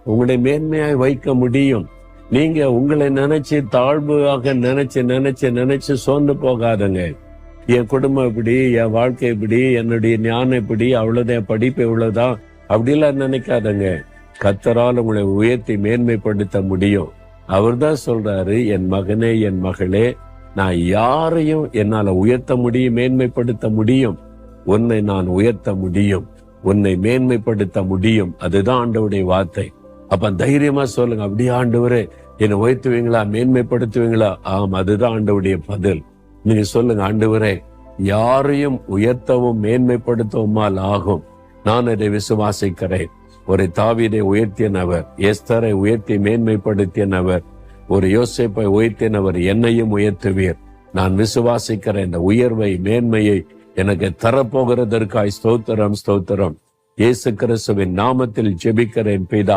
உங்களை மேன்மையாய் வைக்க முடியும். நீங்க உங்களை நினைச்சு தாழ்வாக நினைச்சு சோர்ந்து போகாதங்க. என் குடும்பம் இப்படி, என் வாழ்க்கை இப்படி, என்னுடைய ஞானம் இப்படி, அவ்வளவுதான், என் படிப்பு இவ்வளவுதான் அப்படிலாம் நினைக்காதங்க. கர்த்தரால் உங்களை உயர்த்தி மேன்மைப்படுத்த முடியும். அவர் தான் சொல்றாரு, என் மகனே, என் மகளே, நான் யாரையும் என்னால உயர்த்த முடியும், மேன்மைப்படுத்த முடியும். உன்னை நான் உயர்த்த முடியும், உன்னை மேன்மைப்படுத்த முடியும். அதுதான் ஆண்டவருடைய வார்த்தை. அப்ப தைரியமா சொல்லுங்க, அப்படியே ஆண்டவரே என்னை உயர்த்துவீங்களா, மேன்மைப்படுத்துவீங்களா? ஆம், அதுதான் ஆண்டவருடைய பதில். நீங்க சொல்லுங்க, ஆண்டவரே யாரையும் உயர்த்தவும் மேன்மைப்படுத்தவுமால் ஆகும். நான் அதை விசுவாசிக்கிறேன். ஒரு தாவீதை உயர்த்தியனவர், எஸ்தரை உயர்த்தி மேன்மைப்படுத்தியனவர், ஒரு யோசேப்பை உயர்த்தினவர், என்னையும் உயர்த்துவீர். நான் விசுவாசிக்கிறேன். இந்த உயர்வை, மேன்மையை எனக்கு தரப்போகிறதற்காய் ஸ்தோத்திரம், ஸ்தோத்திரம். இயேசு கிறிஸ்துவின் நாமத்தில் ஜெபிக்கிறேன் பிதா.